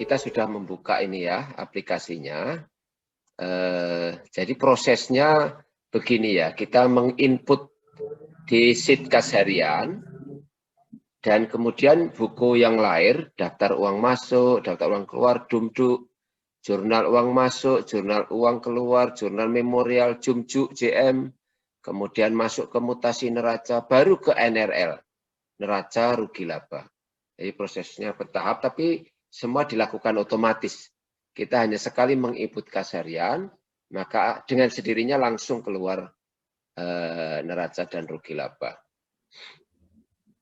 kita sudah membuka ini ya aplikasinya. Jadi prosesnya begini ya, kita menginput di sheet kas harian dan kemudian buku yang lahir, daftar uang masuk, daftar uang keluar, dumduk, jurnal uang masuk, jurnal uang keluar, jurnal memorial, jumjuk, JM, kemudian masuk ke mutasi neraca, baru ke NRL, neraca rugi laba. Jadi prosesnya bertahap, tapi semua dilakukan otomatis. Kita hanya sekali menginput kas harian, maka dengan sendirinya langsung keluar neraca dan rugi laba.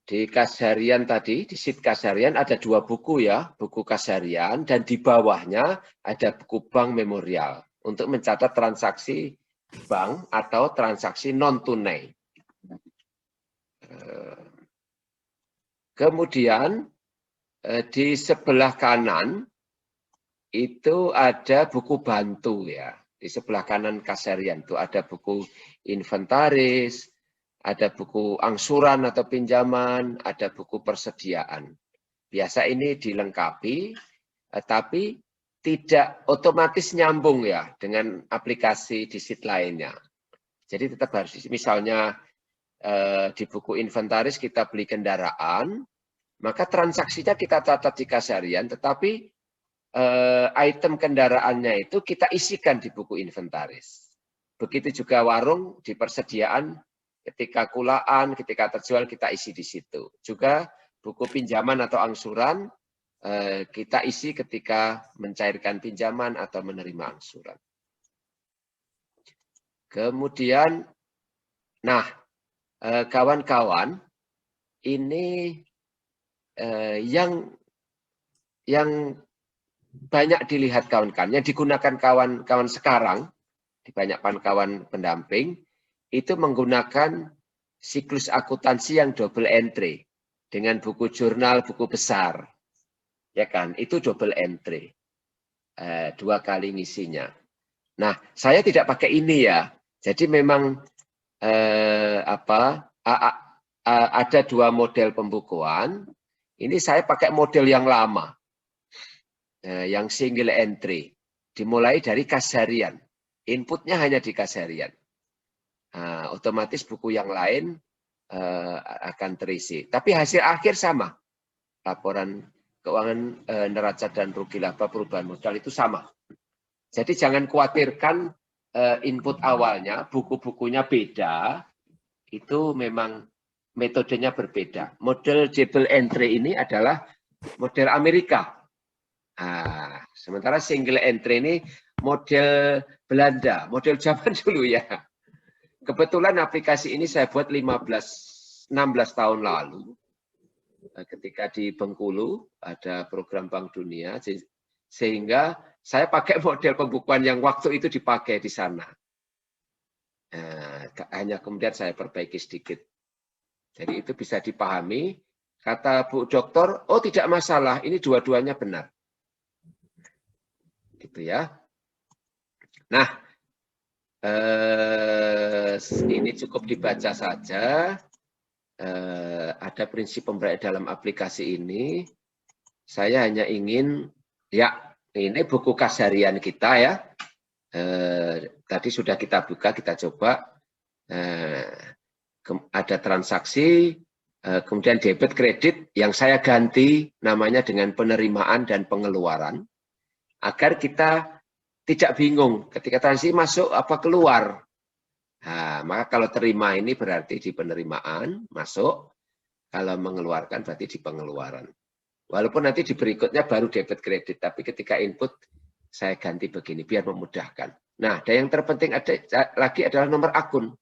Di kas harian tadi, di sheet kas harian ada 2 buku ya, buku kas harian, dan di bawahnya ada buku bank memorial untuk mencatat transaksi bank atau transaksi non-tunai. Kemudian di sebelah kanan itu ada buku bantu ya. Di sebelah kanan kas harian itu ada buku inventaris, ada buku angsuran atau pinjaman, ada buku persediaan. Biasa ini dilengkapi, tapi tidak otomatis nyambung ya dengan aplikasi di sheet lainnya. Jadi tetap harus, misalnya di buku inventaris kita beli kendaraan, maka transaksinya kita catat di kas harian, tetapi item kendaraannya itu kita isikan di buku inventaris. Begitu juga warung di persediaan, ketika kulaan, ketika terjual kita isi di situ. Juga buku pinjaman atau angsuran kita isi ketika mencairkan pinjaman atau menerima angsuran. Kemudian, nah kawan-kawan, ini yang banyak dilihat kawan-kawan, yang digunakan kawan-kawan sekarang, di banyak kawan pendamping, itu menggunakan siklus akuntansi yang double entry dengan buku jurnal, buku besar, ya kan? Itu double entry, 2 kali ngisinya. Nah, saya tidak pakai ini ya. Jadi memang ada 2 model pembukuan. Ini saya pakai model yang lama, yang single entry, dimulai dari kas harian. Inputnya hanya di kas harian. Otomatis buku yang lain akan terisi. Tapi hasil akhir sama. Laporan keuangan neraca dan rugi laba perubahan modal itu sama. Jadi jangan khawatirkan input awalnya, buku-bukunya beda. Itu memang metodenya berbeda. Model double entry ini adalah model Amerika. Sementara single entry ini model Belanda, model zaman dulu ya. Kebetulan aplikasi ini saya buat 16 tahun lalu. Ketika di Bengkulu ada program Bank Dunia, sehingga saya pakai model pembukuan yang waktu itu dipakai di sana. Hanya kemudian saya perbaiki sedikit. Jadi itu bisa dipahami. Kata Bu Dokter, oh tidak masalah, ini dua-duanya benar. Gitu ya. Nah, ini cukup dibaca saja. Ada prinsip pemberian dalam aplikasi ini. Saya hanya ingin, ya ini buku kas harian kita ya. Tadi sudah kita buka, kita coba. Ada transaksi, kemudian debit kredit yang saya ganti namanya dengan penerimaan dan pengeluaran. Agar kita tidak bingung ketika transaksi masuk apa keluar. Maka kalau terima ini berarti di penerimaan masuk, kalau mengeluarkan berarti di pengeluaran. Walaupun nanti di berikutnya baru debit kredit, tapi ketika input saya ganti begini biar memudahkan. Nah, dan yang terpenting lagi adalah nomor akun.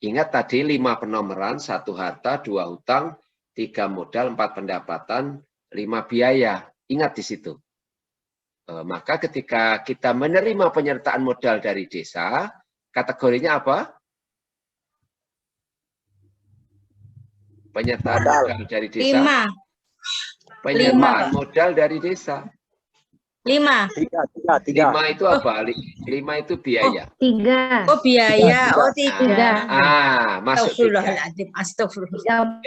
Ingat tadi 5 penomoran, 1 harta, 2 hutang, 3 modal, 4 pendapatan, 5 biaya. Ingat di situ. Maka ketika kita menerima penyertaan modal dari desa, kategorinya apa? Penyertaan modal dari desa. 5. Penyertaan modal dari desa. 5. 5 itu apa? 5 itu biaya. 3. Oh biaya. Oh 3. Masuk 3. Astagfirullah.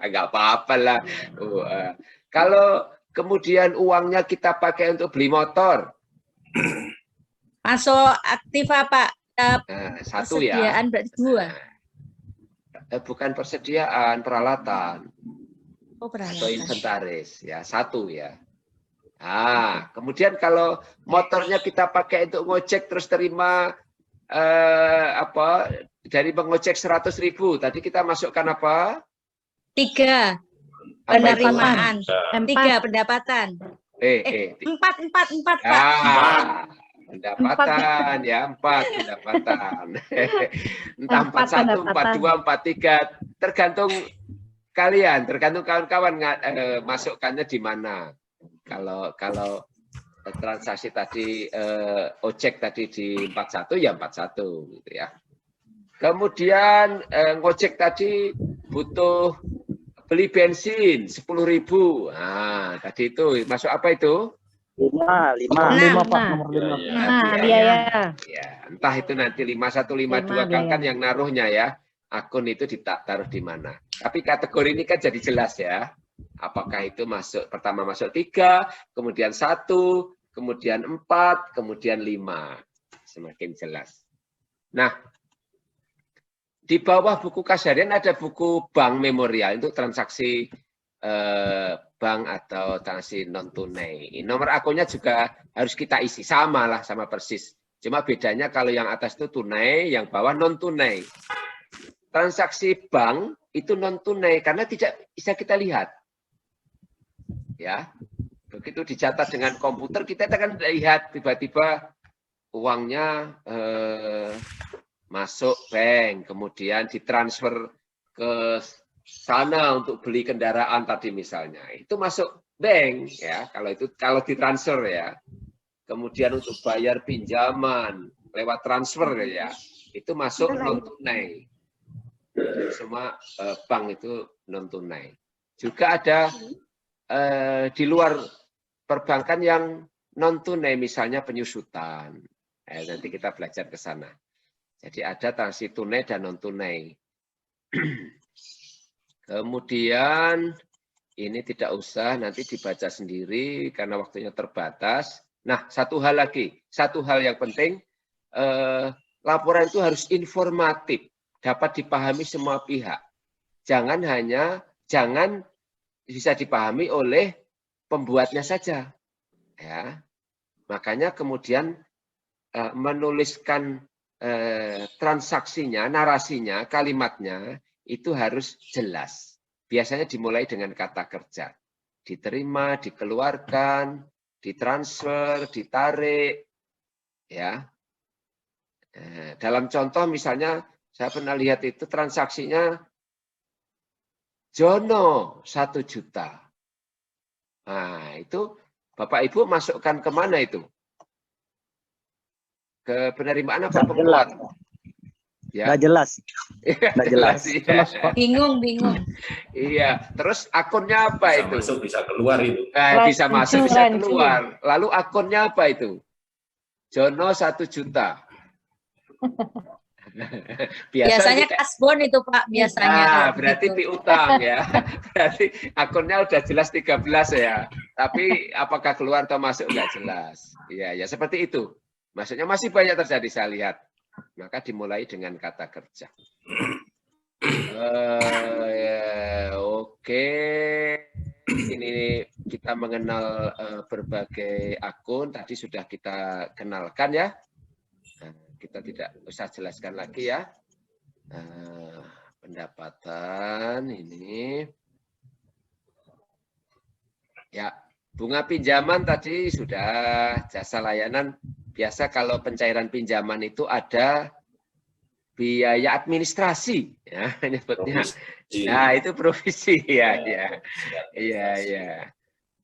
Enggak apa-apa lah. Kalau kemudian uangnya kita pakai untuk beli motor. Masuk aktif apa? Satu ya. Persediaan berarti 2. Bukan persediaan, peralatan. Oh, peralatan. Atau inventaris, ya, 1 ya. Kemudian kalau motornya kita pakai untuk ngojek terus terima dari mengojek 100.000, tadi kita masukkan apa? 3 penerimaan, 3 pendapatan. 4 Pak. Pendapatan ya, 4 pendapatan. Entah 41, 42, 43, tergantung kalian, tergantung kawan-kawan masukkannya di mana. Kalau transaksi tadi ojek tadi di 41 ya 41 gitu ya. Kemudian ngojek tadi butuh beli bensin 10.000. Nah, tadi itu masuk apa itu? 5 Pak, nomor 5. Biaya. Ya, entah itu nanti 5152 kan yang naruhnya ya. Akun itu ditaruh di mana. Tapi kategori ini kan jadi jelas ya. Apakah itu pertama masuk 3, kemudian 1, kemudian 4, kemudian 5. Semakin jelas. Nah, di bawah buku kas harian ada buku bank memorial untuk transaksi bank atau transaksi non tunai. Nomor akunnya juga harus kita isi, sama lah, sama persis. Cuma bedanya kalau yang atas itu tunai, yang bawah non tunai. Transaksi bank itu non tunai karena tidak bisa kita lihat. Ya, begitu dicatat dengan komputer kita akan lihat tiba-tiba uangnya masuk bank, kemudian ditransfer ke sana untuk beli kendaraan tadi misalnya, itu masuk bank ya. Kalau ditransfer ya, kemudian untuk bayar pinjaman lewat transfer ya, itu masuk non tunai. Semua bank itu non tunai. Juga ada di luar perbankan yang non tunai, misalnya penyusutan. Nanti kita belajar ke sana. Jadi ada transaksi tunai dan non tunai. Kemudian ini tidak usah nanti dibaca sendiri karena waktunya terbatas. Nah, satu hal lagi, satu hal yang penting, laporan itu harus informatif, dapat dipahami semua pihak. Jangan bisa dipahami oleh pembuatnya saja. Ya, makanya kemudian menuliskan transaksinya, narasinya, kalimatnya itu harus jelas. Biasanya dimulai dengan kata kerja. Diterima, dikeluarkan, ditransfer, ditarik. Ya. Dalam contoh misalnya, saya pernah lihat itu transaksinya Jono 1 juta. Nah, itu Bapak Ibu masukkan kemana itu? Ke penerimaan apa pembuat? Ya. Nggak jelas. Nggak jelas. Iya. Bingung. Iya. Terus akunnya apa bisa itu? Masuk, bisa keluar itu. Bisa masuk, bisa keluar. Lalu akunnya apa itu? Jono 1 juta. Biasanya kasbon itu Pak, biasanya. Nah, berarti piutang ya. Berarti akunnya udah jelas 13 ya. Tapi apakah keluar atau masuk nggak jelas. Iya, ya seperti itu. Maksudnya masih banyak terjadi, saya lihat. Maka dimulai dengan kata kerja. Oke. Ini kita mengenal berbagai akun. Tadi sudah kita kenalkan ya. Kita tidak usah jelaskan lagi ya. Pendapatan ini. Ya, bunga pinjaman tadi sudah, jasa layanan. Biasa kalau pencairan pinjaman itu ada biaya administrasi, ya nyebutnya. Nah, itu provisi ya.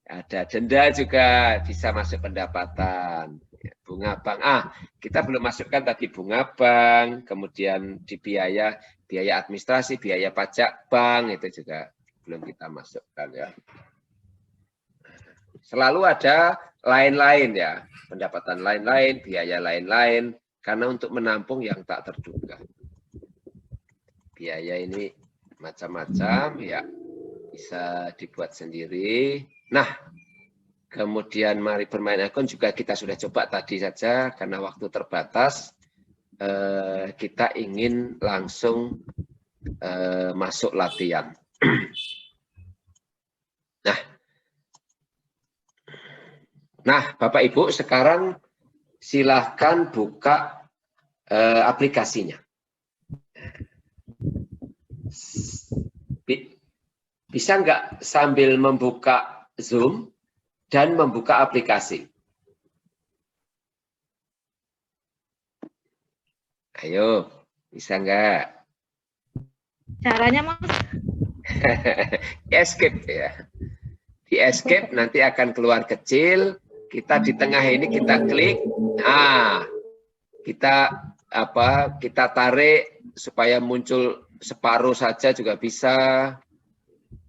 Ada denda juga bisa masuk pendapatan. Bunga bank. Kita belum masukkan tadi bunga bank, kemudian di biaya administrasi, biaya pajak bank itu juga belum kita masukkan ya. Selalu ada lain-lain ya, pendapatan lain-lain, biaya lain-lain, karena untuk menampung yang tak terduga. Biaya ini macam-macam ya, bisa dibuat sendiri. Nah, Kemudian mari bermain akun juga kita sudah coba tadi saja, karena waktu terbatas. Kita ingin langsung masuk latihan. Nah, Bapak Ibu, sekarang silahkan buka aplikasinya. Bisa nggak sambil membuka Zoom dan membuka aplikasi? Ayo, bisa nggak? Caranya Mas? Escape ya. Di escape nanti akan keluar kecil. Kita di tengah ini kita klik. Nah, kita tarik supaya muncul separuh saja juga bisa.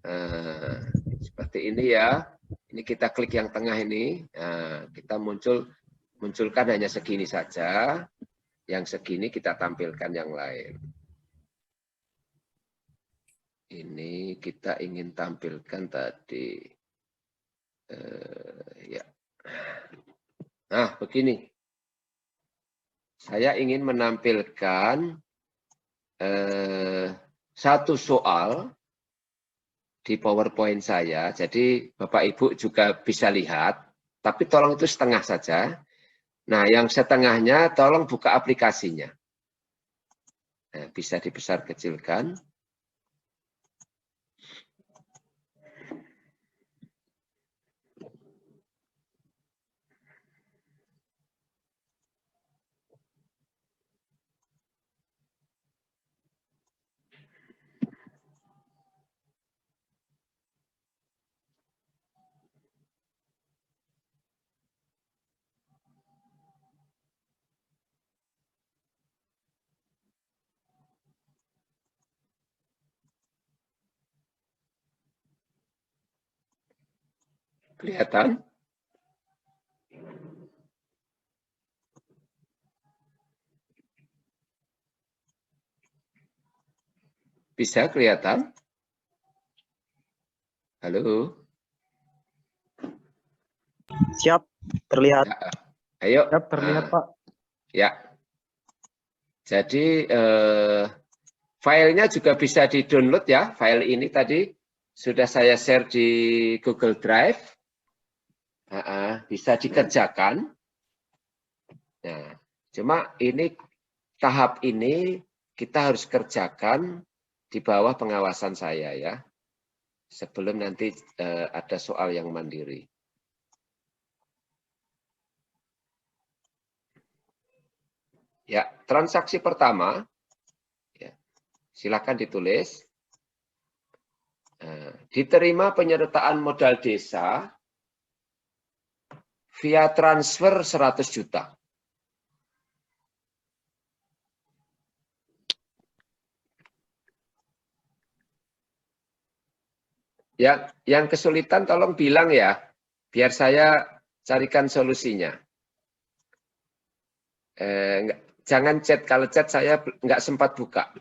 Nah, seperti ini ya. Ini kita klik yang tengah ini. Nah, kita munculkan hanya segini saja. Yang segini kita tampilkan yang lain. Ini kita ingin tampilkan tadi. Ya. Nah, begini. Saya ingin menampilkan satu soal di PowerPoint saya. Jadi Bapak Ibu juga bisa lihat, tapi tolong itu setengah saja. Nah, yang setengahnya tolong buka aplikasinya. Nah, bisa dibesar kecilkan. Kelihatan? Bisa kelihatan? Halo? Siap, terlihat. Ya, ayo. Siap, terlihat, Pak. Ya. Jadi filenya juga bisa di-download ya. File ini tadi sudah saya share di Google Drive. Bisa dikerjakan. Nah, cuma ini tahap ini kita harus kerjakan di bawah pengawasan saya ya. Sebelum nanti ada soal yang mandiri. Ya, transaksi pertama, ya, silakan ditulis. Diterima penyertaan modal desa via transfer 100 juta. Yang kesulitan tolong bilang ya, biar saya carikan solusinya. Jangan chat, kalau chat saya nggak sempat buka.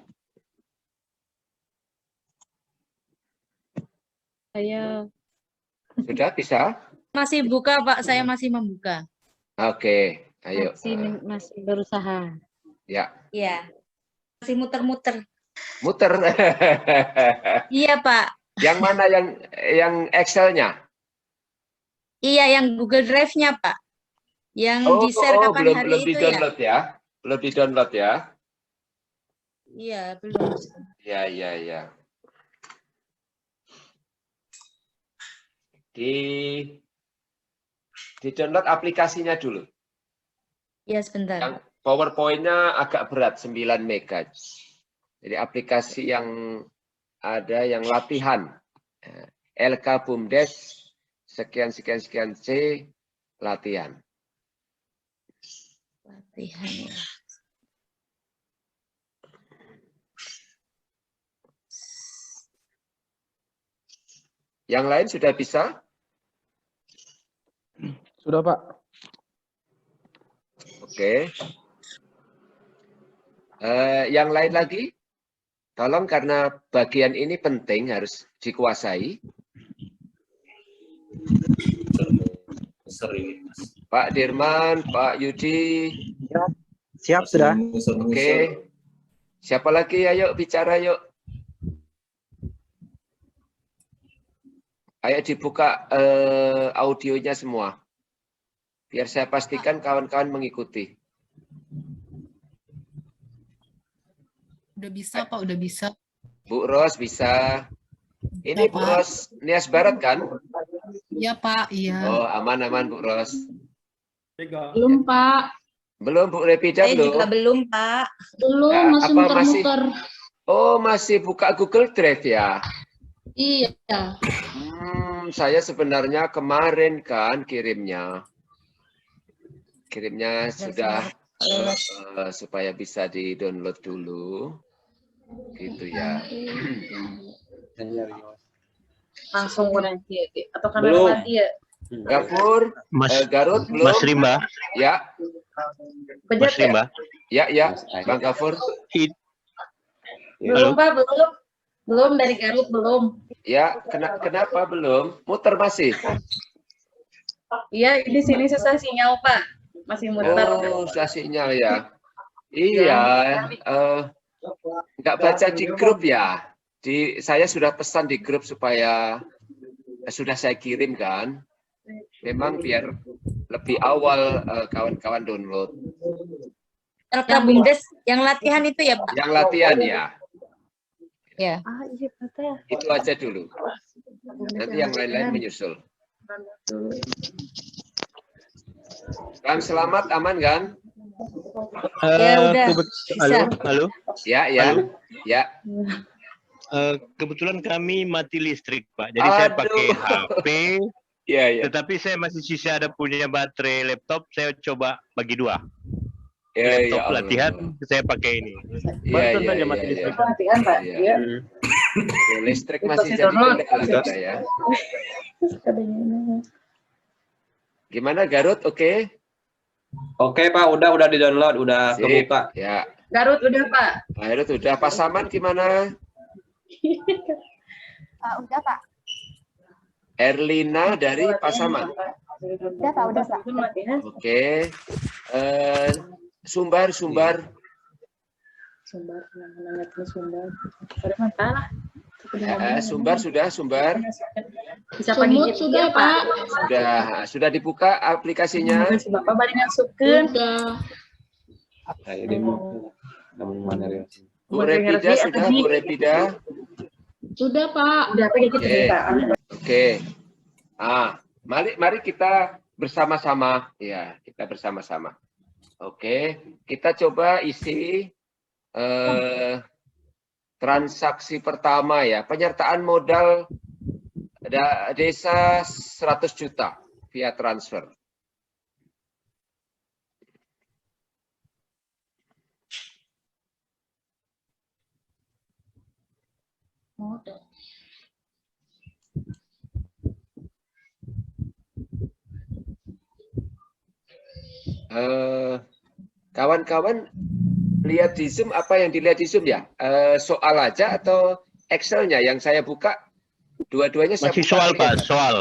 Saya Sudah bisa? masih buka Pak, saya masih membuka. Oke, ayo. Masih berusaha. Ya. Iya. Masih muter-muter. Muter. Iya Pak. Yang mana yang Excel-nya? Iya, yang Google Drive-nya Pak. Yang di-share kapan hari belum itu di-download ya? Belum di-download ya? Iya, belum. Ya. Di-download aplikasinya dulu. Iya, sebentar. Yang PowerPoint-nya agak berat, 9 MB. Jadi aplikasi yang ada yang latihan. LK Bumdes, sekian C, latihan. Latihan ya. Yang lain sudah bisa? Sudah, Pak. Oke. Yang lain lagi? Tolong, karena bagian ini penting, harus dikuasai. Pak Dirman, Pak Yudi. Siap sudah. Oke. Siapa lagi? Ayo bicara yuk. Ayo dibuka audionya semua. Biar saya pastikan kawan-kawan mengikuti. Udah bisa, Pak, udah bisa. Bu Ros bisa. Ini Ya, Bu Pak. Ros Nias Barat kan? Iya, Pak, iya. Oh, aman-aman Bu Ros. Belum, Pak. Belum Bu Repida Saya juga belum? belum, Pak. Belum, Ya, masih apa masih? muter-muter. Oh, masih buka Google Drive ya? Iya. Saya sebenarnya kemarin kan kirimnya. Kirimnya sudah supaya bisa di-download dulu. Gitu ya. Langsung nanti atau kamera mati ya? Gafur, Garut belum? Mas Rimba, Ya, Mas Rimba. ya, Bang Gafur. Belum, Pak, belum. Belum dari Garut, belum. Ya, kenapa belum? Muter masih? Iya, di sini susah sinyal, Pak. Masih muter. Oh, susah sinyal ya. Iya, nggak baca di grup ya. Saya sudah pesan di grup supaya sudah saya kirim kan. Memang biar lebih awal kawan-kawan download. LK Bumdes yang latihan itu ya, Pak? Yang latihan ya, Ya. itu aja dulu. Nanti yang lain-lain menyusul. Bang Selamat aman kan? Ya, udah. Halo, halo. Ya, Halo. ya. Kebetulan kami mati listrik, Pak. Jadi saya Aduh. pakai HP, Ya. tetapi saya masih sisa ada punya baterai laptop. Saya coba bagi dua. Ya, Laptop ya Allah. latihan, saya pakai ini. Iya, Barusan iya, saja iya, mati iya. listrik. Latihan, Pak. Iya. Iya. Listrik masih jadi kendala kita ya. Gimana Garut? Oke? Oke Pak, udah di-download, udah Sip. kebuka. Ya. Garut udah, Pak. Garut udah. Pasaman gimana? Udah Pak, Erlina dari Pasaman. udah Pak, udah Pak. Oke. Sumbar. Sumbar, Sumbar. Udah masalah. Sumbar sudah. Bisa pagi Sumut sudah, Pak. Sudah dibuka aplikasinya. Si Bapak balik ngasupkeun. Sudah. Ayo demo. Namun mana ya? Bu Repida sudah, Bu Repida. Sudah, Pak. Udah apa gitu Oke. Pak. Oke. Mari kita bersama-sama. Ya, kita bersama-sama. Oke, kita coba isi transaksi pertama ya. Penyertaan modal desa 100 juta via transfer. Kawan-kawan lihat di Zoom, apa yang dilihat di Zoom ya? Soal aja atau Excel-nya yang saya buka? Dua-duanya saya Masih buka soal, lihat. Pak, soal.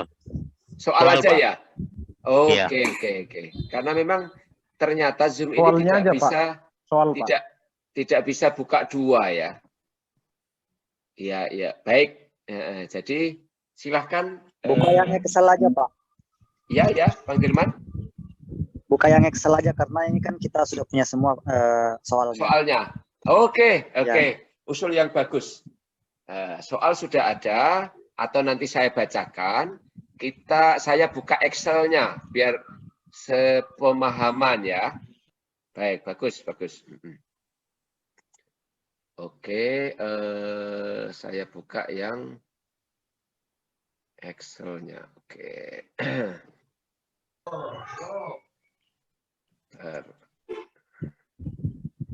Soal aja Pak. ya? Oke, Iya. oke. Karena memang ternyata Zoom ini Soalnya tidak aja, Pak. bisa Soal, Pak. tidak bisa buka dua ya. Iya, baik. Jadi silahkan. Buka yang Excel aja, Pak. Ya, Bang Dirman. Buka yang Excel aja karena ini kan kita sudah punya semua soalnya. Soalnya. Oke. Ya. Usul yang bagus. Soal sudah ada atau nanti saya bacakan. Saya buka Excel-nya biar sepemahaman ya. Baik, bagus. Oke, saya buka yang Excel-nya. Oke.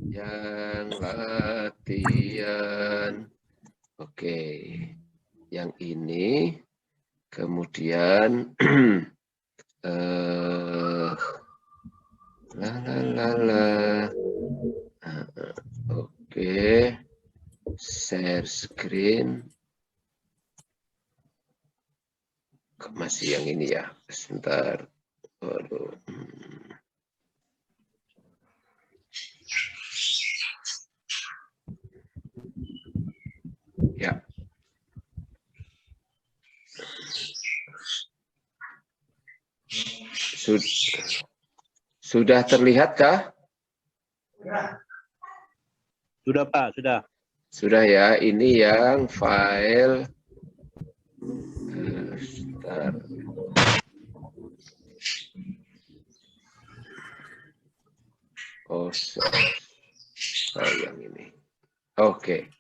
Yang latihan. Oke. Yang ini. Kemudian Oke. Share screen. Masih yang ini ya. Sebentar. Aduh. Ya. Sudah terlihatkah? Sudah Pak, sudah. Sudah ya, ini yang file start. Oh, yang ini. Oke.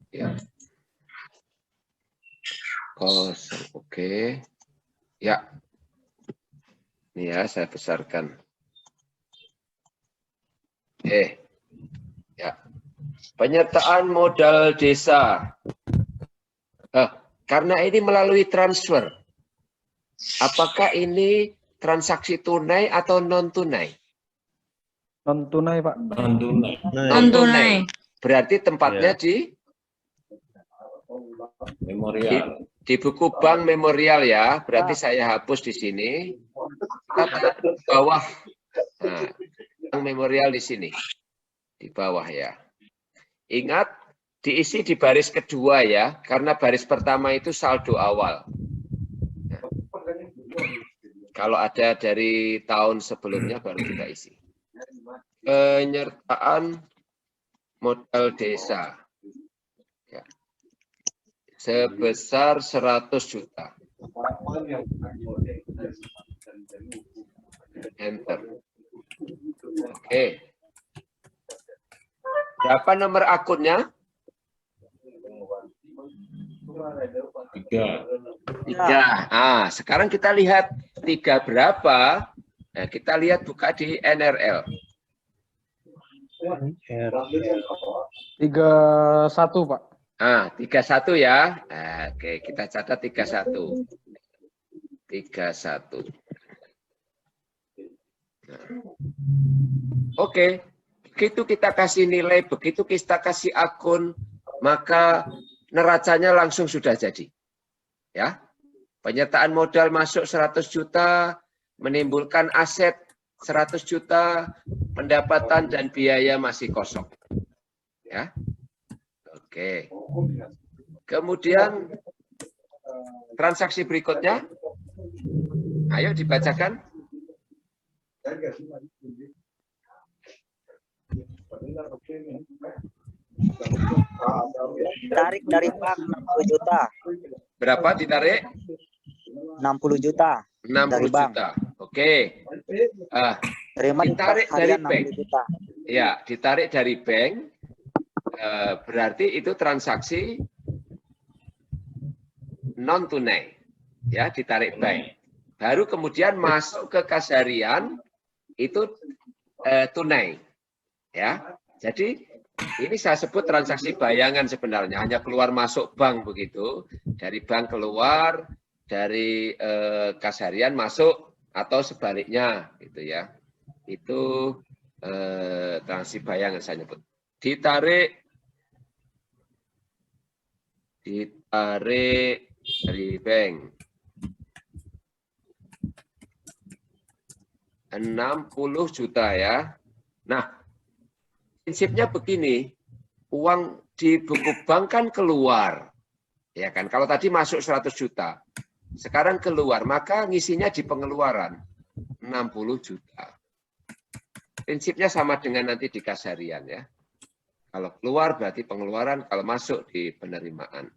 Ya. Kosong, oke. Ya. Ini ya, saya besarkan. Ya. Penyertaan modal desa. Karena ini melalui transfer. Apakah ini transaksi tunai atau non-tunai? Non-tunai, Pak. Non-tunai. Berarti tempatnya di Memorial. di buku bank memorial ya. Berarti saya hapus di sini. Kita di bawah. Nah, bank memorial di sini. Di bawah ya. Ingat, diisi di baris kedua ya. Karena baris pertama itu saldo awal. Nah, kalau ada dari tahun sebelumnya baru kita isi. Penyertaan modal desa. Ya. Sebesar 100 juta. Enter. Oke. Berapa nomor akunnya? 3. Sekarang kita lihat 3 berapa. Nah, kita lihat buka di NRL. 31, Pak. 31 ya. Oke, kita catat 31. 31. Oke, begitu kita kasih nilai, begitu kita kasih akun, maka neracanya langsung sudah jadi. Ya. Penyertaan modal masuk 100 juta, menimbulkan aset 100 juta, pendapatan dan biaya masih kosong. Ya. Oke. Kemudian transaksi berikutnya. Ayo dibacakan. Tarik dari bank 60 juta. Berapa ditarik? 60 juta. 60 dari bank. juta. Oke. Terima Ditarik dari harian bank. 60 juta. Ya, ditarik dari bank. Berarti itu transaksi non tunai. Ya, ditarik bank. Baru kemudian masuk ke kas harian itu tunai. Ya. Jadi ini saya sebut transaksi bayangan sebenarnya, hanya keluar masuk bank begitu, dari bank keluar, dari kas harian masuk atau sebaliknya gitu ya. Itu transaksi bayangan saya nyebut. Ditarik dari bank 60 juta ya. Nah, prinsipnya begini, uang di buku bank kan keluar. Ya kan, kalau tadi masuk 100 juta. Sekarang keluar, maka ngisinya di pengeluaran 60 juta. Prinsipnya sama dengan nanti di kas harian ya. Kalau keluar berarti pengeluaran, kalau masuk di penerimaan.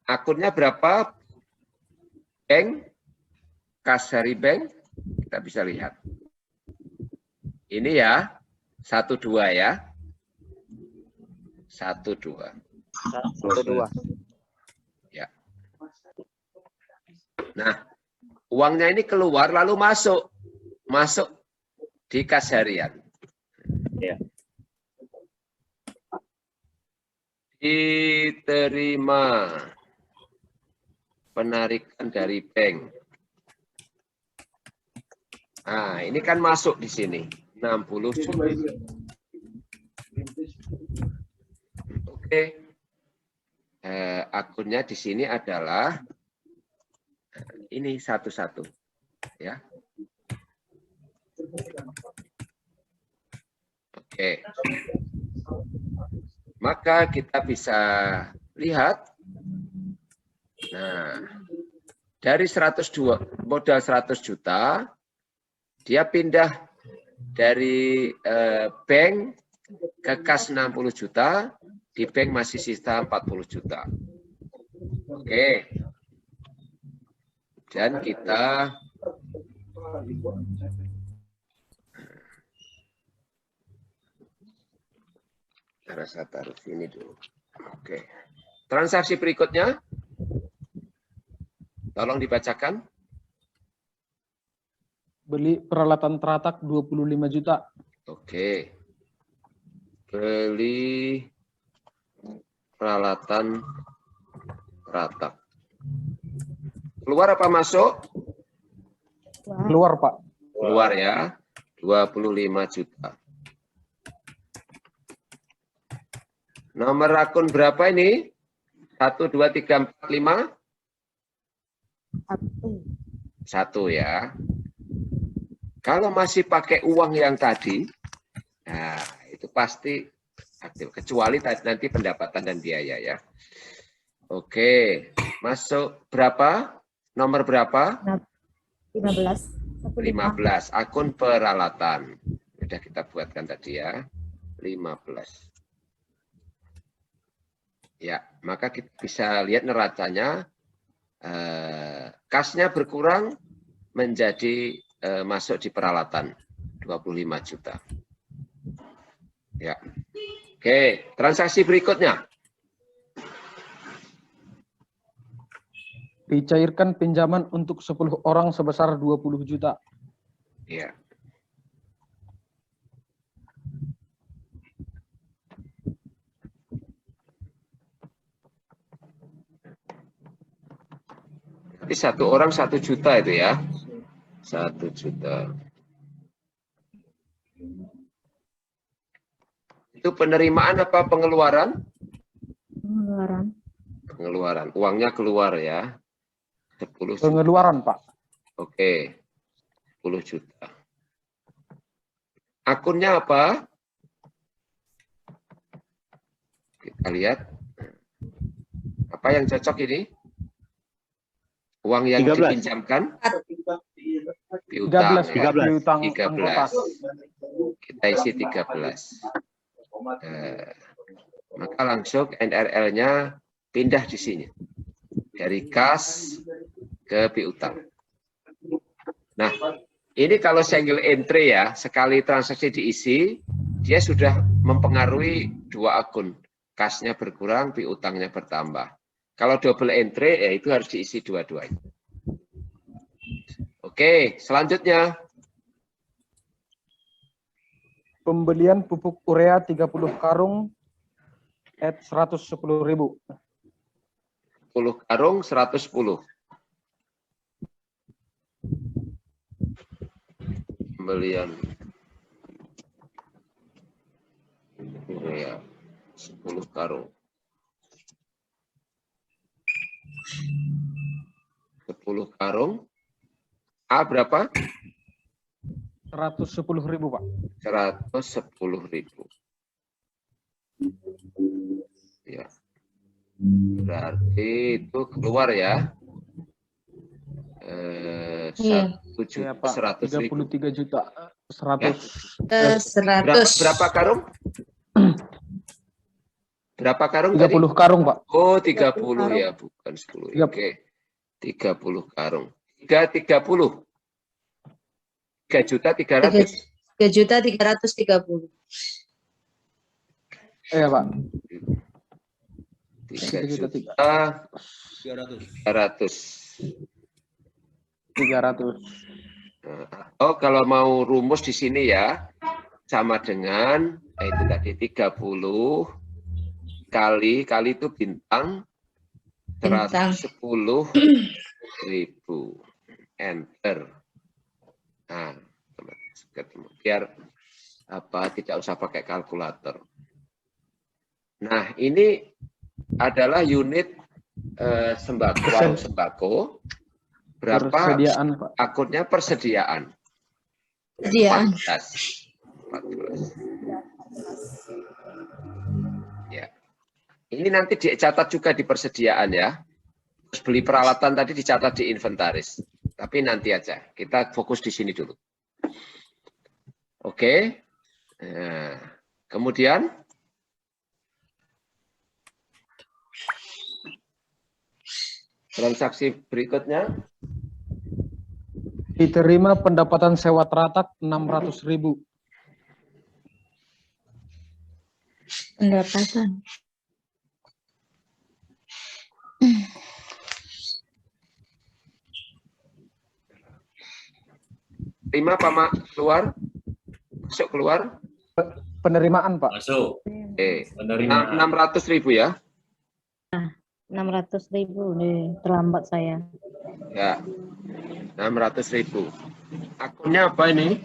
Akunnya berapa? Bank, kas hari bank, kita bisa lihat. Ini ya, 12 ya. 12. Ya. Nah, uangnya ini keluar lalu masuk di kas harian. Ya. Diterima penarikan dari bank. Nah, ini kan masuk di sini 60 juta. Oke. akunnya di sini adalah ini satu-satu, ya. Oke. Maka kita bisa lihat, nah, dari 102 modal 100 juta, dia pindah dari bank ke kas 60 juta, di bank masih sisa 40 juta. Oke. Dan kita rasa taruh sini dulu. Oke. Transaksi berikutnya, tolong dibacakan. Beli peralatan teratak 25 juta. Oke. Beli peralatan teratak. Keluar apa masuk? Keluar, Pak. Keluar ya. 25 juta. Nomor akun berapa ini? 1, 2, 3, 4, 5? 1 ya. Kalau masih pakai uang yang tadi, nah itu pasti aktif. Kecuali nanti pendapatan dan biaya ya. Oke, masuk berapa? Nomor berapa? 15. 15. Akun peralatan. Sudah kita buatkan tadi ya. 15. Ya, maka kita bisa lihat neracanya. Kasnya berkurang menjadi masuk di peralatan 25 juta. Ya. Oke, transaksi berikutnya. Dicairkan pinjaman untuk 10 orang sebesar 20 juta. Ya. Jadi 1 orang 1 juta itu ya. 1 juta. Itu penerimaan apa pengeluaran? Pengeluaran. Pengeluaran. Uangnya keluar ya. 10 juta. Pengeluaran, Pak. Oke. 10 juta. Akunnya apa? Kita lihat. Apa yang cocok ini? Uang yang 13. dipinjamkan? 13, ya. Pak. Piutang 13. Kita isi 13. Maka langsung NRL-nya pindah di sini. Dari kas ke piutang. Nah, ini kalau single entry ya, sekali transaksi diisi, dia sudah mempengaruhi 2 akun. Kasnya berkurang, piutangnya bertambah. Kalau double entry, ya itu harus diisi dua-duanya. Oke, selanjutnya. Pembelian pupuk urea 30 karung at 110.000. 10 karung 110. Pembelian urea 10 karung. 10 karung. A berapa? 110.000, Pak. 110.000. Ya. Berarti itu keluar ya. 1 Ya, juta Pak. 100.000. 33 juta. 100. Berapa karung? Berapa karung 30 tadi? karung, Pak. Oh, 30 ya, bukan 10. Yep. Oke. 30 karung. 30. 3.300.000. 3.330. Iya, Pak. 3.300.000. 300. Oh, kalau mau rumus di sini ya, sama dengan itu tadi 30 kali itu bintang 110.000. Enter. Nah, ketemu. Biar tidak usah pakai kalkulator. Nah, ini adalah unit sembako, warung sembako. Berapa Persediaan, Pak. akunnya persediaan? Persediaan. 14. Ya. Ini nanti dicatat juga di persediaan ya. Terus beli peralatan tadi dicatat di inventaris. Tapi nanti aja. Kita fokus di sini dulu. Oke. Nah, kemudian transaksi berikutnya. Diterima pendapatan sewa teratak 600.000. Pendapatan. Terima Pak Mak, keluar. Masuk keluar. Penerimaan, Pak. Masuk. Oke. Penerimaan. 600.000 ya. 600.000 nih, terlambat saya. Ya. 600.000. Akunnya apa ini?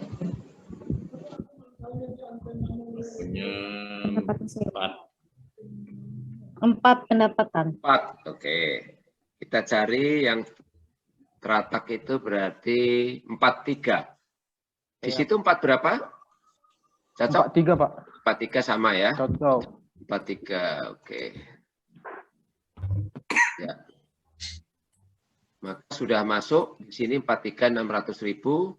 Punya Pendapatan saya. 4. 4 pendapatan. 4. Oke. Kita cari yang teratak itu berarti 43. Di situ 4 berapa? Cocok? 43, Pak. 43 sama ya. Cocok. 43. Oke. Ya. Maka sudah masuk di sini 43 600.000.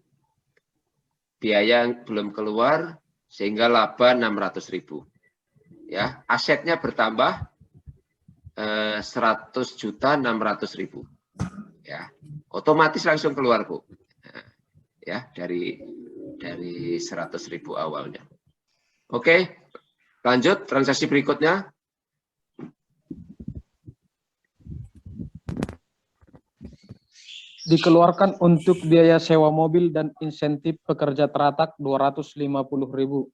Biaya yang belum keluar sehingga laba 600.000. Ya, asetnya bertambah 100.600.000. Ya. Otomatis langsung keluar, Bu. Nah, ya, dari 100.000 awalnya. Oke. Lanjut transaksi berikutnya. Dikeluarkan untuk biaya sewa mobil dan insentif pekerja teratak 250.000.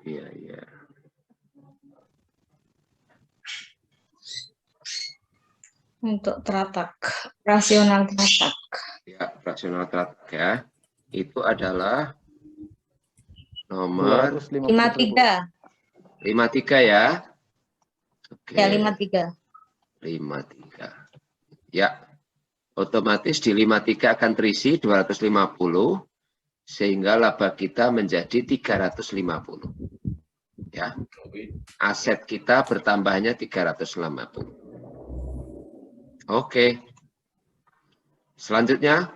Iya, iya. Untuk teratak, rasional teratak. Ya, operasional teratak ya. Itu adalah nomor 53. 53 ya. Oke. Ya, 53. 53. Ya. Otomatis di 53 akan terisi 250 sehingga laba kita menjadi 350. Ya. Aset kita bertambahnya 350. Oke. Selanjutnya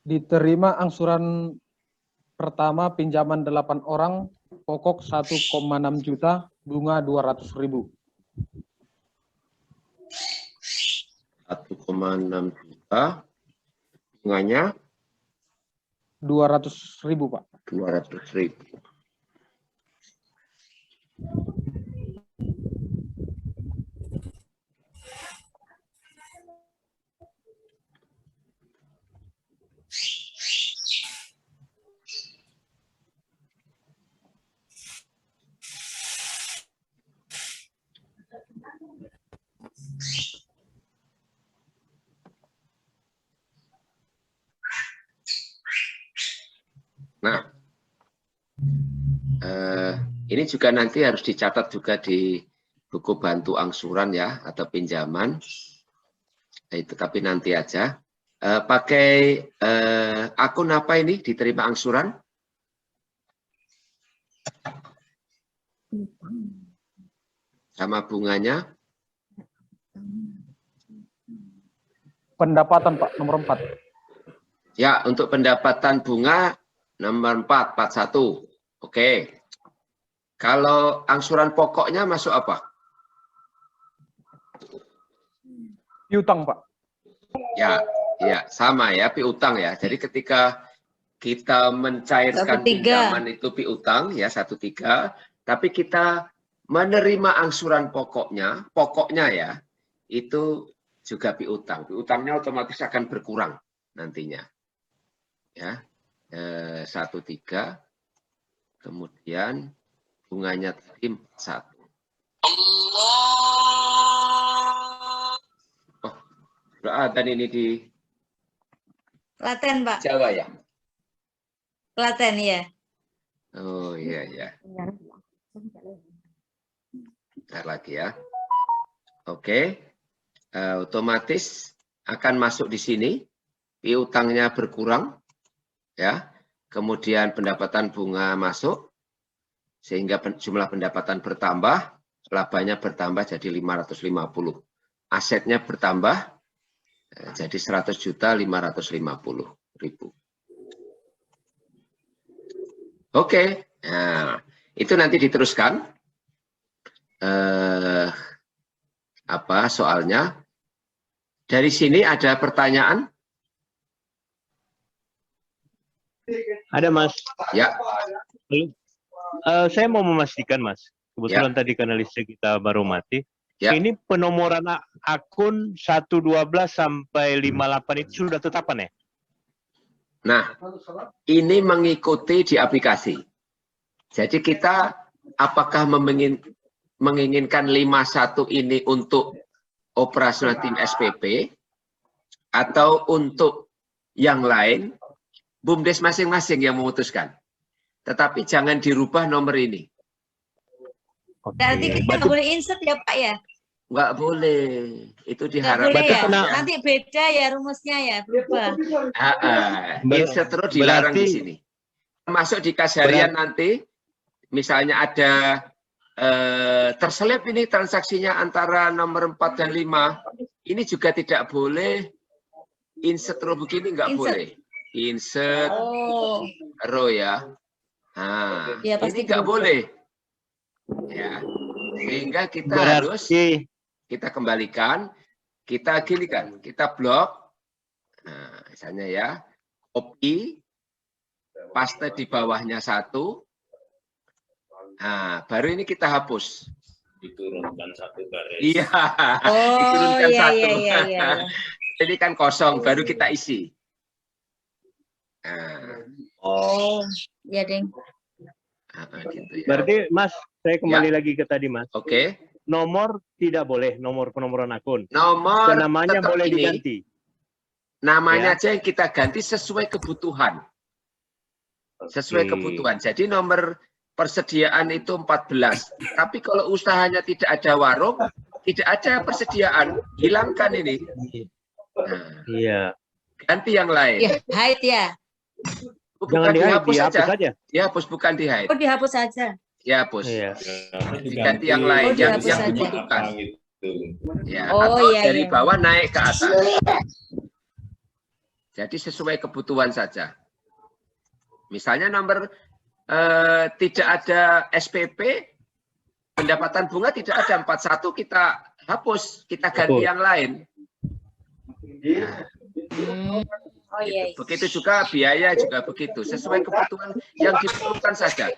Diterima angsuran pertama pinjaman 8 orang, pokok 1,6 juta, bunga 200.000. 1,6 juta. Bunganya 200.000, Pak. 200.000. Nah, ini juga nanti harus dicatat juga di buku bantu angsuran ya, atau pinjaman. Itu tapi nanti aja. Pakai akun apa ini diterima angsuran? Sama bunganya? Pendapatan, Pak, nomor 4. Ya, untuk pendapatan bunga nomor 4, 41. Oke. Kalau angsuran pokoknya masuk apa? Piutang, Pak. Ya, ya sama ya, piutang ya. Jadi ketika kita mencairkan 1,3. pinjaman itu piutang ya 1,3, tapi kita menerima angsuran pokoknya ya, itu juga piutang. Piutangnya otomatis akan berkurang nantinya. Ya, 13, kemudian bunganya tadi 41. Oh, ada ini di Klaten, Pak. Jawa ya? Klaten, ya. Oh iya ya. Bentar lagi ya. Oke, otomatis akan masuk di sini. Piutangnya berkurang, ya. Kemudian pendapatan bunga masuk, sehingga jumlah pendapatan bertambah, labanya bertambah jadi 550. Asetnya bertambah jadi 100.550.000. Oke, nah, itu nanti diteruskan. Apa soalnya? Dari sini ada pertanyaan? Ada, Mas. Ya. Saya mau memastikan, Mas. Kebetulan tadi karena listrik kita baru mati. Ya. Ini penomoran akun 112 sampai 58 itu sudah tetapan ya? Nah, ini mengikuti di aplikasi. Jadi kita apakah menginginkan 51 ini untuk operasional tim SPP atau untuk yang lain, BUMDes masing-masing yang memutuskan. Tetapi jangan dirubah nomor ini. Berarti kita nggak boleh insert ya, Pak, ya? Nggak boleh. Itu Nggak diharapkan. boleh ya? kena- Nanti beda ya rumusnya ya, berubah. Insert terus dilarang di berarti- sini. Masuk di kas harian nanti, misalnya ada terselip ini transaksinya antara nomor 4 dan 5, ini juga tidak boleh insert row begini, nggak Insert. boleh. Insert Oh, row ya. Nah, Ya, pasti ini nggak berubah. boleh. Ya, sehingga kita harus Berarti kita kembalikan, kita ginikan, kita blok. Nah, misalnya ya, copy, paste di bawahnya 1. Nah, baru ini kita hapus. Diturunkan 1 baris. Iya. oh Diturunkan iya, 1. iya, iya. Ini kan kosong, baru kita isi. Nah, Oh, ya, Deng. gitu ya. berarti Mas, saya kembali lagi ke tadi, Mas. Oke. Nomor tidak boleh, nomor penomoran akun. Nomor Namanya tetap boleh ini, diganti. namanya Ya. aja yang kita ganti sesuai kebutuhan. Sesuai Oke. kebutuhan. Jadi nomor persediaan itu 14. Tapi kalau usahanya tidak ada warung, tidak ada persediaan, hilangkan ini. Nah, Iya. ganti yang lain. Ya, hide ya. Jangan dihapus dihapus saja. saja. Dihapus, bukan di hide. Oh, dihapus saja. Dihapus. Iya. Diganti yang lain, Oh, yang dihapus saja. dibutuhkan. Gitu. Ya, Oh, atau iya, dari iya. bawah naik ke atas. Jadi sesuai kebutuhan saja. Misalnya nomor tidak ada SPP, pendapatan bunga tidak ada 41, kita hapus, kita ganti Hapus. yang lain. Oh iya. Begitu juga biaya juga begitu, sesuai kebutuhan yang diperlukan saja.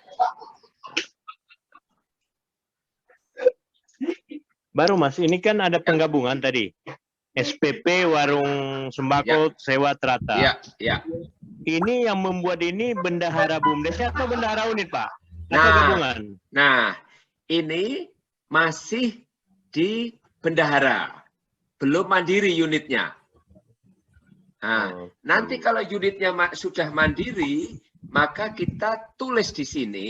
Baru Mas, ini kan ada penggabungan tadi. SPP, warung sembako, sewa terata. Ya, ya. Ini yang membuat ini bendahara BUMDes atau bendahara unit, Pak? Atau Nah. gabungan? Nah, ini masih di bendahara, belum mandiri unitnya. Nah, nanti kalau unitnya sudah mandiri, maka kita tulis di sini,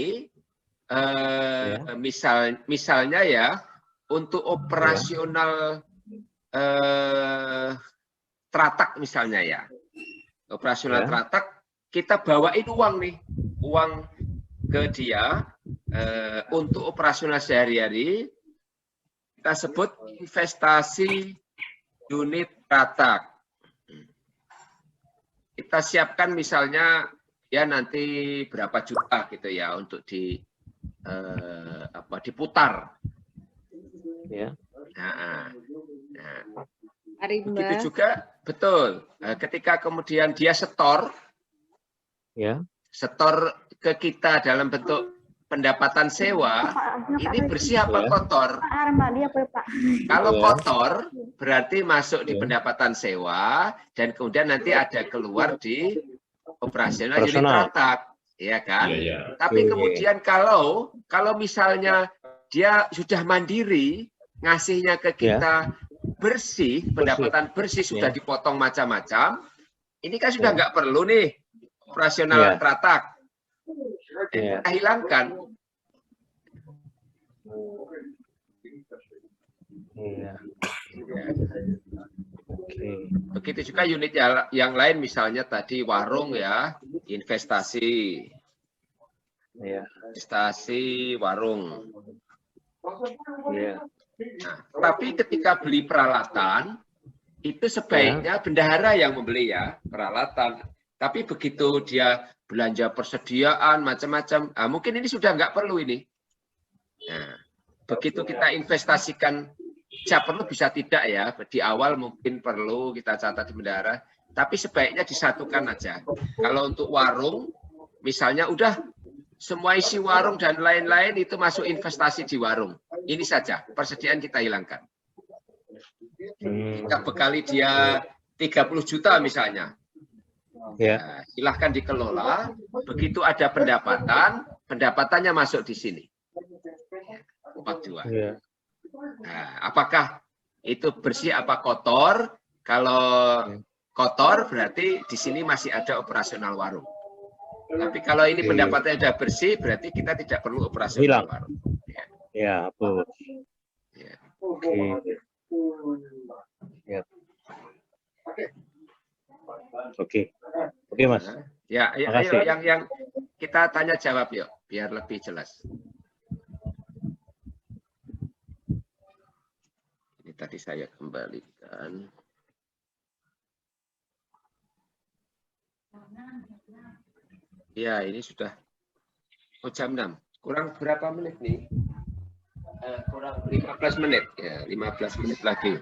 misalnya ya, untuk operasional teratak misalnya ya, operasional teratak, kita bawain uang nih, uang ke dia untuk operasional sehari-hari, kita sebut investasi unit teratak. Kita siapkan misalnya ya nanti berapa juta gitu ya untuk diputar. Ya. Nah, Arimba. begitu juga betul. Ketika kemudian dia setor, Ya. setor ke kita dalam bentuk pendapatan sewa ini bersih apa Ya. kotor? Kalau Ya. kotor berarti masuk di Ya. pendapatan sewa dan kemudian nanti ada keluar di operasional unit Operasional. trantak, ya kan? Iya, iya. Tapi Oke. kemudian kalau misalnya dia sudah mandiri ngasihnya ke kita bersih, pendapatan bersih sudah Ya. dipotong macam-macam, ini kan sudah Ya. nggak perlu nih operasional Ya. trantak. Ya. Kita hilangkan. Iya. Oke. Begitu juga unit yang lain, misalnya tadi warung ya, investasi Iya. warung. Iya. Nah, tapi ketika beli peralatan, itu sebaiknya bendahara yang membeli ya, peralatan. Tapi begitu dia belanja persediaan, macam-macam, mungkin ini sudah nggak perlu ini. Nah, begitu kita investasikan, bisa perlu, bisa tidak ya. Di awal mungkin perlu kita catat di bendahara, tapi sebaiknya disatukan aja. Kalau untuk warung, misalnya udah semua isi warung dan lain-lain itu masuk investasi di warung. Ini saja, persediaan kita hilangkan. Kita bekali dia 30 juta misalnya. Ya. Nah, silahkan dikelola. Begitu ada pendapatannya masuk di sini. 42. Iya. Nah, apakah itu bersih apa kotor? Kalau kotor berarti di sini masih ada operasional warung. Tapi kalau ini Oke. pendapatannya sudah bersih, berarti kita tidak perlu operasional Hilang. warung. Ya, betul. Ya. Oke. Ya. Oke. Oke, Mas. Ya, ayo Makasih. yang kita tanya jawab yuk, biar lebih jelas. Ini tadi saya kembalikan. Ya, ini sudah jam 6. Kurang berapa menit nih? Kurang 15 menit. Ya, 15 menit lagi.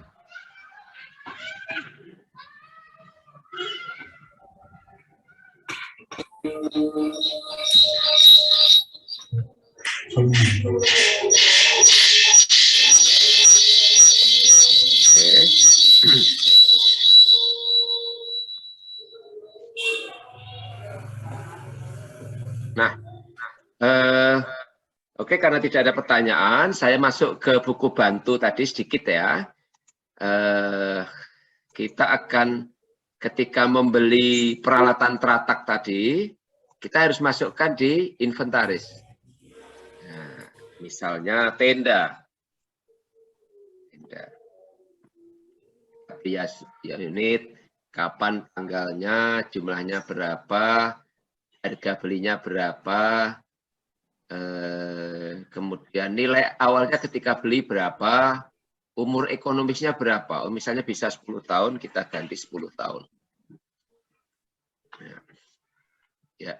Nah, oke, karena tidak ada pertanyaan, saya masuk ke buku bantu tadi sedikit ya. Kita akan ketika membeli peralatan teratak tadi, kita harus masukkan di inventaris. Nah, misalnya tenda. Bias unit, kapan tanggalnya, jumlahnya berapa, harga belinya berapa, kemudian nilai awalnya ketika beli berapa, umur ekonomisnya berapa. Misalnya bisa 10 tahun, kita ganti 10 tahun. Ya.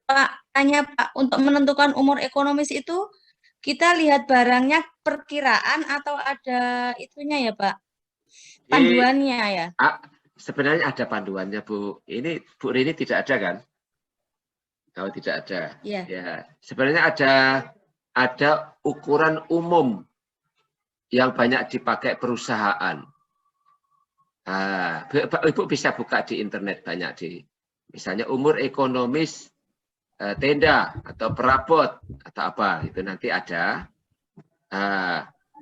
Pak, tanya Pak, untuk menentukan umur ekonomis itu kita lihat barangnya perkiraan atau ada itunya ya Pak? Panduannya ya? Sebenarnya ada panduannya Bu. Ini Bu Rini tidak ada kan? Kalau tidak ada. Iya. Ya, sebenarnya ada ukuran umum yang banyak dipakai perusahaan. Ibu bisa buka di internet banyak misalnya umur ekonomis tenda atau perabot atau apa itu nanti ada.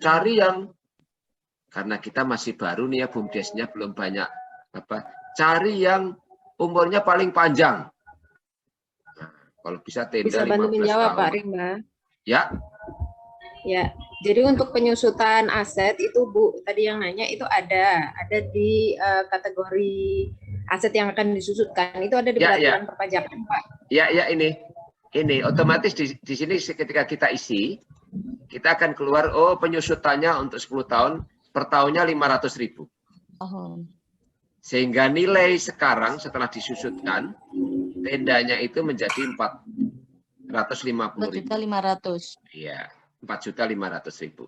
Cari yang karena kita masih baru nih ya, BUMDesnya belum banyak cari yang umurnya paling panjang. Nah, kalau bisa tenda Bisa bantu 15 menjawab tahun. Pak Rimba. Ya. Ya, jadi untuk penyusutan aset itu Bu, tadi yang nanya itu ada di kategori aset yang akan disusutkan itu ada di peraturan perpajakan Pak. Ya ini otomatis di sini ketika kita isi, kita akan keluar penyusutannya untuk 10 tahun, per tahunnya 500.000. Oh. Sehingga nilai sekarang setelah disusutkan, tendanya itu menjadi 450.000. 4.500.000. Iya, 4.500.000.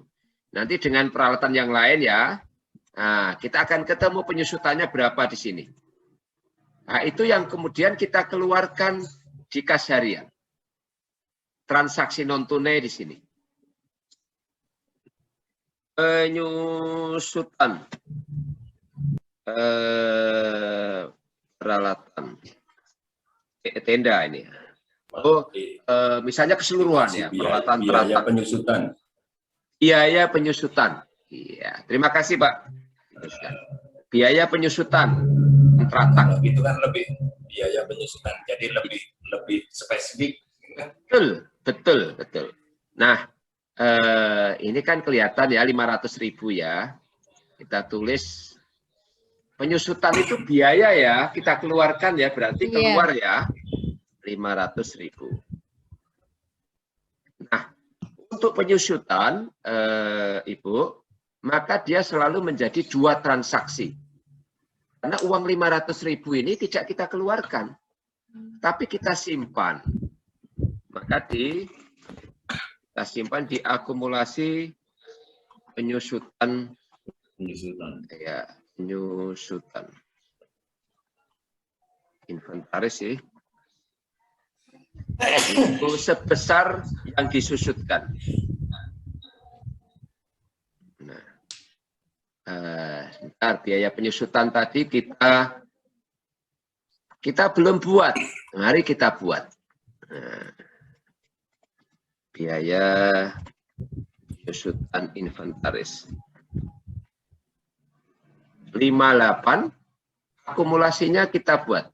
Nanti dengan peralatan yang lain ya, kita akan ketemu penyusutannya berapa di sini. Nah, itu yang kemudian kita keluarkan di kas harian. transaksi non tunai di sini. Penyusutan peralatan tenda ini. Oh, misalnya keseluruhan ya, peralatan biaya penyusutan. Biaya penyusutan. Iya, terima kasih Pak. Biaya penyusutan teratak. Itu kan lebih biaya penyusutan, jadi lebih spesifik. Betul. Nah, ini kan kelihatan ya 500.000 ya. Kita tulis penyusutan itu biaya ya, kita keluarkan ya, berarti keluar ya 500.000. Nah, untuk penyusutan, Ibu, maka dia selalu menjadi 2 transaksi. Karena uang 500.000 ini tidak kita keluarkan, tapi kita simpan. Maka kita simpan di akumulasi penyusutan. Ya, penyusutan. Inventaris sih. Itu sebesar yang disusutkan. Nah, sebentar, biaya penyusutan tadi kita belum buat. Mari kita buat. Nah, biaya penyusutan inventaris 58, akumulasinya kita buat.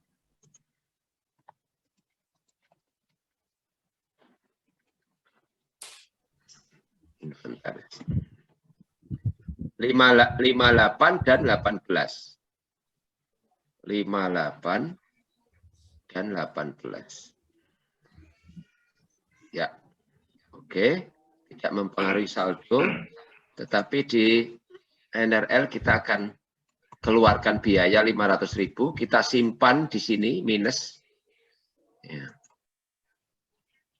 Inventaris 58 dan 18. 58 dan 18. Ya. Oke, tidak mempengaruhi saldo, tetapi di NRL kita akan keluarkan biaya 500.000, kita simpan di sini minus. Ya.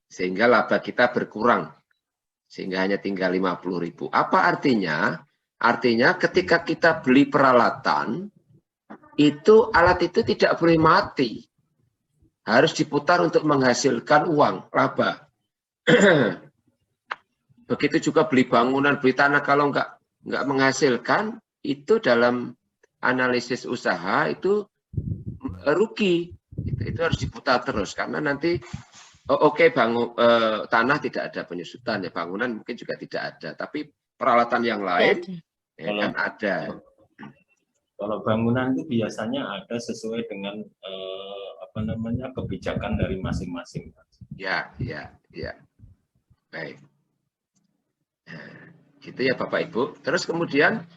Sehingga laba kita berkurang. Sehingga hanya tinggal 50.000. Apa artinya? Artinya ketika kita beli peralatan, itu alat itu tidak boleh mati. Harus diputar untuk menghasilkan uang, laba. Begitu juga beli bangunan, beli tanah, kalau nggak menghasilkan, itu dalam analisis usaha itu rugi. Itu harus diputar terus, karena nanti oke, tanah tidak ada penyusutan, ya bangunan mungkin juga tidak ada, tapi peralatan yang lain ya kan ada. Kalau bangunan itu biasanya ada sesuai dengan kebijakan dari masing-masing. Ya. Baik. Gitu ya Bapak Ibu. Terus kemudian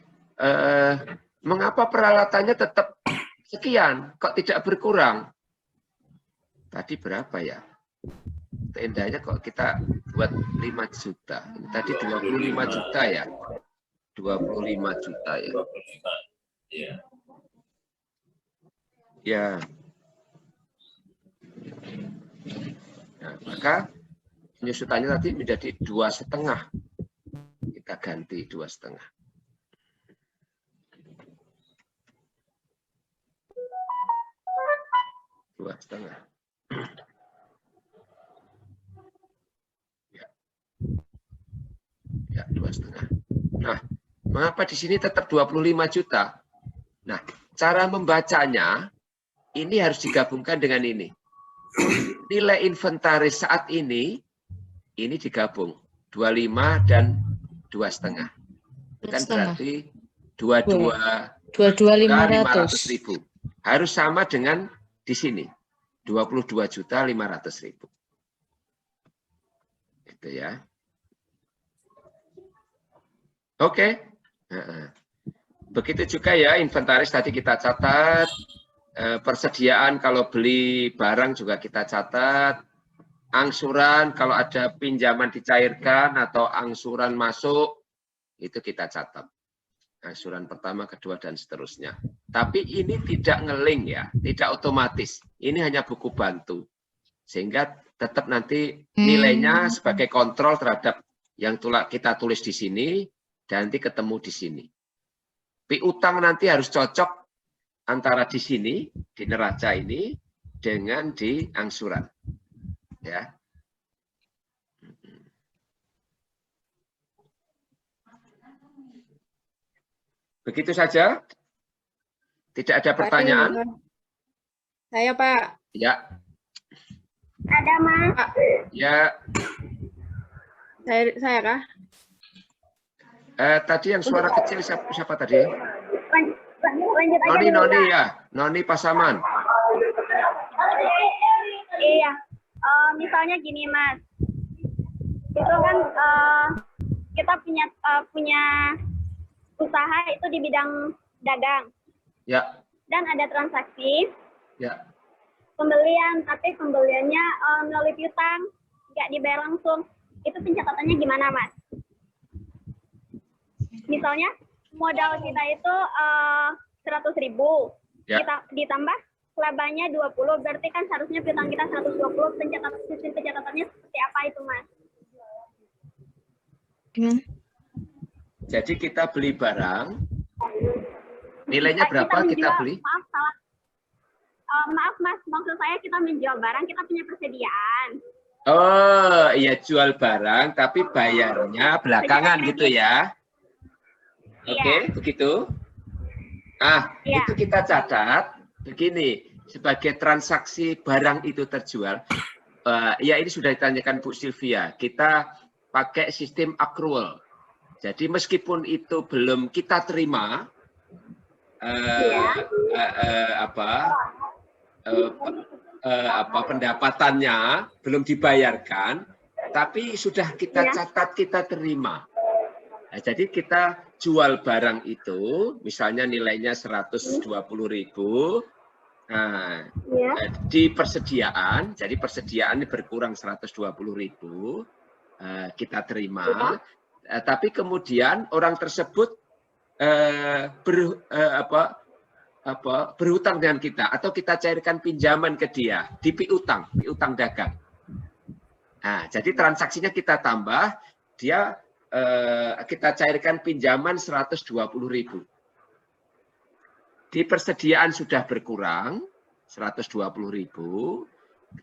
mengapa peralatannya tetap sekian, kok tidak berkurang? Tadi berapa ya? Tendanya kok kita buat 5 juta. Ini tadi 25 juta ya. 25 juta ya. Ya. Nah, maka penyusutannya tadi menjadi 2,5. Kita ganti 2,5. Ya, 2,5. Nah, mengapa di sini tetap 25 juta? Nah, cara membacanya ini harus digabungkan dengan ini. Nilai inventaris saat ini digabung 25 dan 2,5. Kan berarti 22.500.000. Harus sama dengan di sini 22.500.000. Gitu ya. Oke. Begitu juga ya inventaris tadi kita catat, persediaan kalau beli barang juga kita catat, angsuran kalau ada pinjaman dicairkan atau angsuran masuk itu kita catat. Angsuran pertama, kedua dan seterusnya. Tapi ini tidak ngeling ya, tidak otomatis. Ini hanya buku bantu. Sehingga tetap nanti nilainya sebagai kontrol terhadap yang kita tulis di sini dan nanti ketemu di sini. Piutang nanti harus cocok antara di sini, di neraca ini, dengan di angsuran. Ya. Begitu saja? Tidak ada pertanyaan? Saya, Pak. Ya. Ada, Mas. Ya. Saya kah? Tadi yang suara kecil siapa tadi? Lanjut aja Noni, dulu, Noni Pak. ya. Noni Pasaman. Iya, misalnya gini Mas, itu kan kita punya usaha itu di bidang dagang. Ya. Dan ada transaksi Ya. pembelian, tapi pembeliannya melalui piutang, nggak dibayar langsung. Itu pencatatannya gimana Mas? Misalnya modal kita itu 100.000, Ya. kita ditambah labanya 20, berarti kan seharusnya piutang kita 120, sistem pencatatannya seperti apa itu Mas? Gimana? Jadi kita beli barang, nilainya berapa kita beli? Maaf, salah. Maaf Mas, maksud saya kita menjual barang, kita punya persediaan. Oh, iya jual barang, tapi bayarnya belakangan gitu ya? Oke, begitu. Itu kita catat begini, sebagai transaksi barang itu terjual. Ya ini sudah ditanyakan Bu Sylvia, kita pakai sistem accrual. Jadi meskipun itu belum kita terima, pendapatannya belum dibayarkan, tapi sudah kita catat kita terima. Nah, jadi kita jual barang itu, misalnya nilainya 120.000. Nah, di persediaan, jadi persediaan ini berkurang 120.000, kita terima. Tapi kemudian orang tersebut berhutang dengan kita, atau kita cairkan pinjaman ke dia di piutang dagang. Nah, jadi transaksinya kita tambah, dia kita cairkan pinjaman 120.000. Di persediaan sudah berkurang 120.000,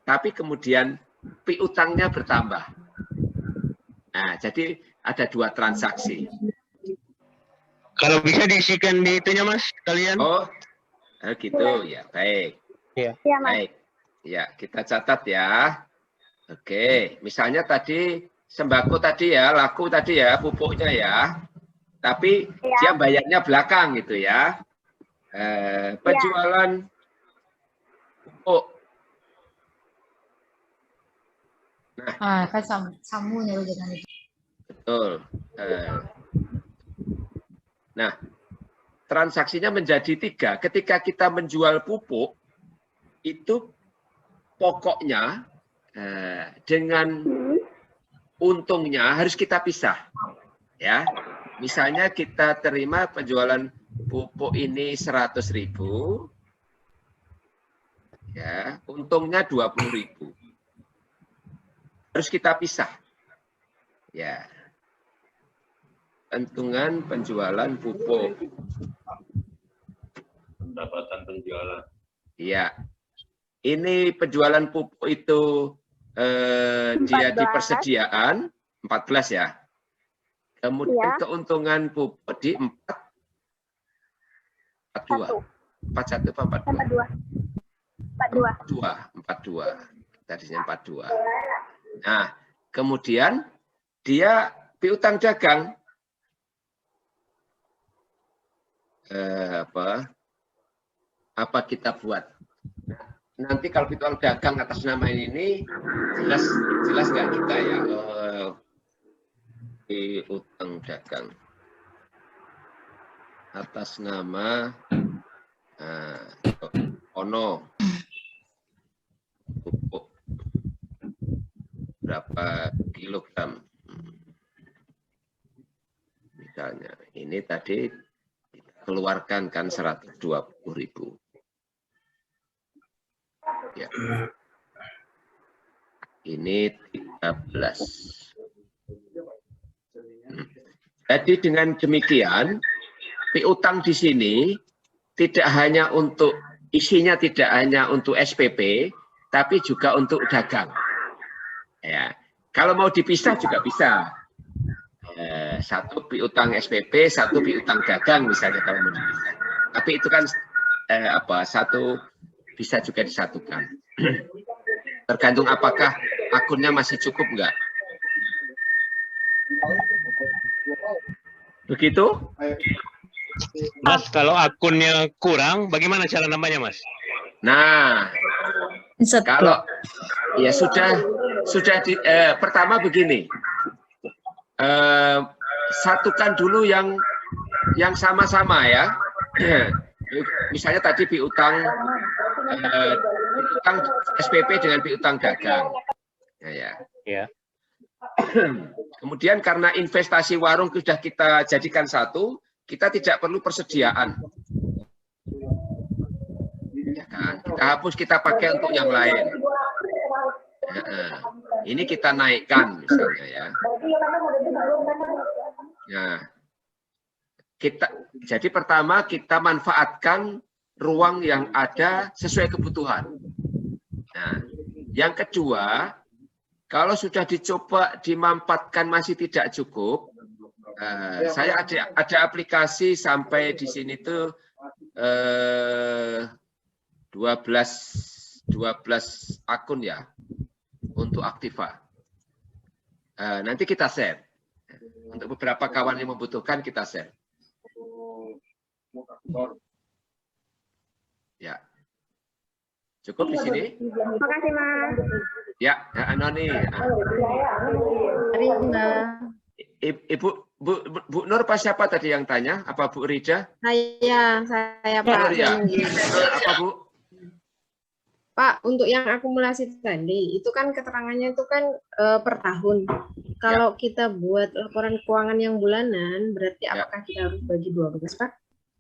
tapi kemudian piutangnya bertambah. Nah, jadi ada dua transaksi. Kalau bisa diisikan di itunya Mas, kalian. Oh, gitu ya, baik. Ya. Baik. Ya, kita catat ya. Oke, misalnya tadi sembako tadi ya, laku tadi ya, pupuknya ya. Tapi dia bayarnya belakang gitu ya. Penjualan pupuk. Nah, kan samunya jangan itu. Betul. Nah, transaksinya menjadi 3. Ketika kita menjual pupuk, itu pokoknya dengan untungnya harus kita pisah. Ya, misalnya kita terima penjualan pupuk ini 100.000, ya, untungnya 20.000. Harus kita pisah. Ya. Keuntungan penjualan pupuk. Pendapatan penjualan. Iya. Ini penjualan pupuk itu dia di persediaan 14 ya. Kemudian keuntungan pupuk di 42. 41 apa 42? 42. Tadinya 42. Nah, kemudian dia piutang dagang. Apa kita buat? Nanti kalau piutang dagang atas nama ini jelas nggak kita ya? Piutang dagang atas nama Ono pupuk berapa kilogram misalnya. Ini tadi kita keluarkan kan 120.000 ya. Ini 13. Jadi dengan demikian piutang di sini tidak hanya untuk isinya, tidak hanya untuk SPP, tapi juga untuk dagang. Ya, kalau mau dipisah juga bisa. Satu piutang SPP, satu piutang dagang misalnya kalau mau dipisah. Tapi itu kan satu bisa juga disatukan. Tergantung apakah akunnya masih cukup enggak. Begitu? Mas, kalau akunnya kurang, bagaimana cara nambahnya, Mas? Nah, kalau ya sudah pertama begini, satukan dulu yang sama-sama ya. Misalnya tadi piutang SPP dengan piutang dagang. Ya. Kemudian karena investasi warung sudah kita jadikan satu, kita tidak perlu persediaan. Ya kan? Kita hapus, kita pakai untuk yang lain. Ini kita naikkan misalnya ya. Nah, jadi pertama kita manfaatkan ruang yang ada sesuai kebutuhan. Nah, yang kedua, kalau sudah dicoba dimampatkan masih tidak cukup, saya ada aplikasi sampai di sini tuh 12 akun ya untuk Aktiva. Nanti kita share. Untuk beberapa kawan yang membutuhkan kita share. Ya. Cukup di sini? Terima kasih, Mas. Ya, Anoni. Bu Nur apa siapa tadi yang tanya? Apa Bu Rida? Saya Pak. Ya. Apa Bu? Pak, untuk yang akumulasi tadi, itu kan keterangannya itu kan per tahun. Kalau kita buat laporan keuangan yang bulanan, berarti apakah kita harus bagi 12, Pak?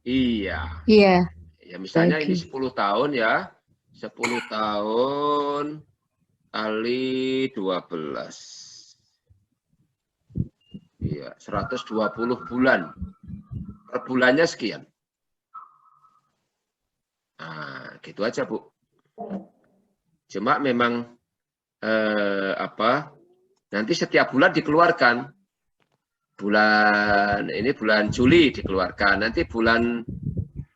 Iya. Iya. Ya, misalnya ini 10 tahun ya. 10 tahun kali 12. Iya, 120 bulan. Per bulannya sekian. Nah, gitu aja, Bu. Cuma memang nanti setiap bulan dikeluarkan. Bulan Juli dikeluarkan, nanti bulan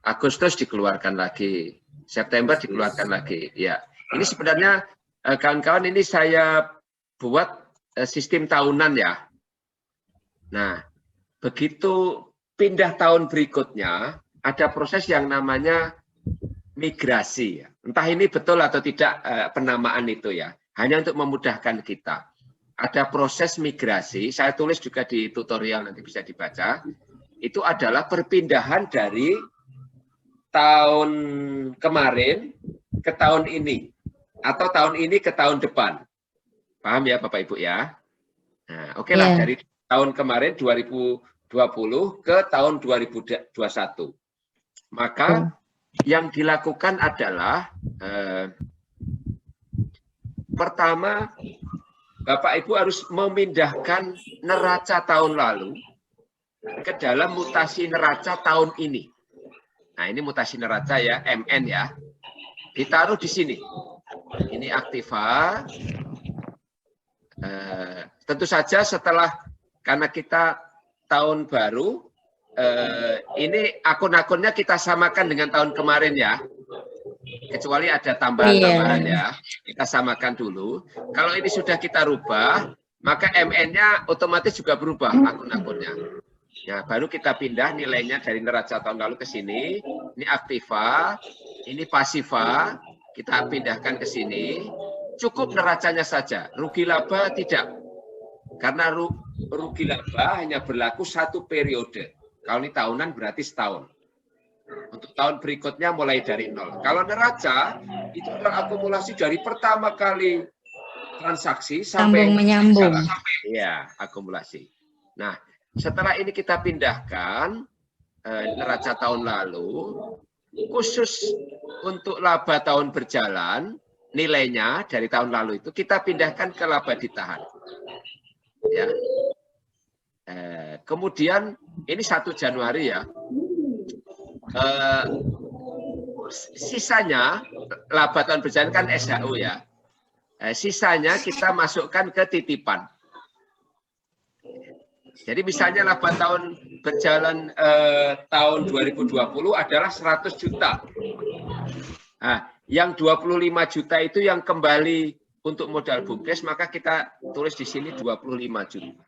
Agustus dikeluarkan lagi, September dikeluarkan lagi. Ya, ini sebenarnya kawan-kawan ini saya buat sistem tahunan ya. Nah, begitu pindah tahun berikutnya ada proses yang namanya migrasi. Entah ini betul atau tidak penamaan itu ya. Hanya untuk memudahkan kita. Ada proses migrasi, saya tulis juga di tutorial nanti bisa dibaca. Itu adalah perpindahan dari tahun kemarin ke tahun ini. Atau tahun ini ke tahun depan. Paham ya Bapak Ibu ya? Nah, oke lah, dari tahun kemarin 2020 ke tahun 2021. Maka yang dilakukan adalah pertama, Bapak Ibu harus memindahkan neraca tahun lalu ke dalam mutasi neraca tahun ini. Nah, ini mutasi neraca ya, MN ya. Ditaruh di sini. Ini Aktiva. Tentu saja setelah, karena kita tahun baru, ini akun-akunnya kita samakan dengan tahun kemarin ya. Kecuali ada tambahan-tambahan ya. Kita samakan dulu. Kalau ini sudah kita rubah, maka MN-nya otomatis juga berubah akun-akunnya. Ya, baru kita pindah nilainya dari neraca tahun lalu ke sini. Ini Aktiva, ini Pasiva, kita pindahkan ke sini. Cukup neracanya saja, rugi laba tidak. Karena rugi laba hanya berlaku satu periode. Kalau ini tahunan berarti setahun. Untuk tahun berikutnya mulai dari nol. Kalau neraca itu terakumulasi dari pertama kali transaksi sampai menyambung. Ya, akumulasi. Nah, setelah ini kita pindahkan neraca tahun lalu, khusus untuk laba tahun berjalan, nilainya dari tahun lalu itu kita pindahkan ke laba ditahan. Ya. Kemudian ini 1 Januari ya. Sisanya laba tahun berjalan kan SHU ya. Sisanya kita masukkan ke titipan. Jadi misalnya laba tahun berjalan tahun 2020 adalah 100 juta. Nah, yang 25 juta itu yang kembali untuk modal BUMDes, maka kita tulis di sini 25 juta.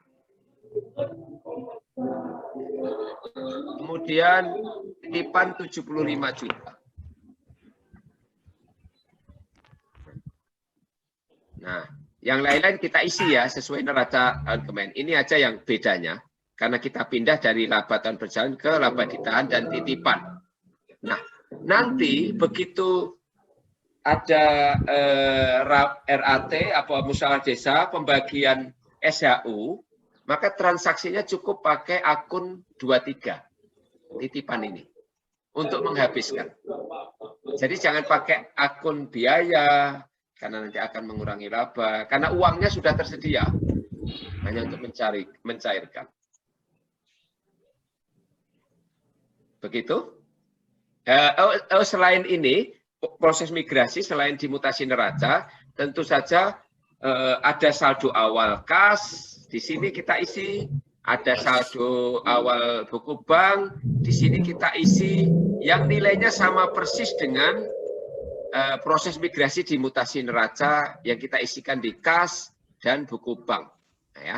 Kemudian titipan 75 juta. Nah, yang lain-lain kita isi ya sesuai neraca tahun kemarin. Ini aja yang bedanya karena kita pindah dari laba tahun berjalan ke laba ditahan dan titipan. Nah, nanti begitu ada RAT apa musyawarah desa pembagian SHU, maka transaksinya cukup pakai akun 23 titipan ini untuk menghabiskan. Jadi jangan pakai akun biaya karena nanti akan mengurangi laba, karena uangnya sudah tersedia, hanya untuk mencairkan. Begitu. Selain ini, proses migrasi selain dimutasi neraca, tentu saja ada saldo awal kas, di sini kita isi, ada saldo awal buku bank, di sini kita isi, yang nilainya sama persis dengan proses migrasi dimutasi neraca yang kita isikan di kas dan buku bank. Nah, ya.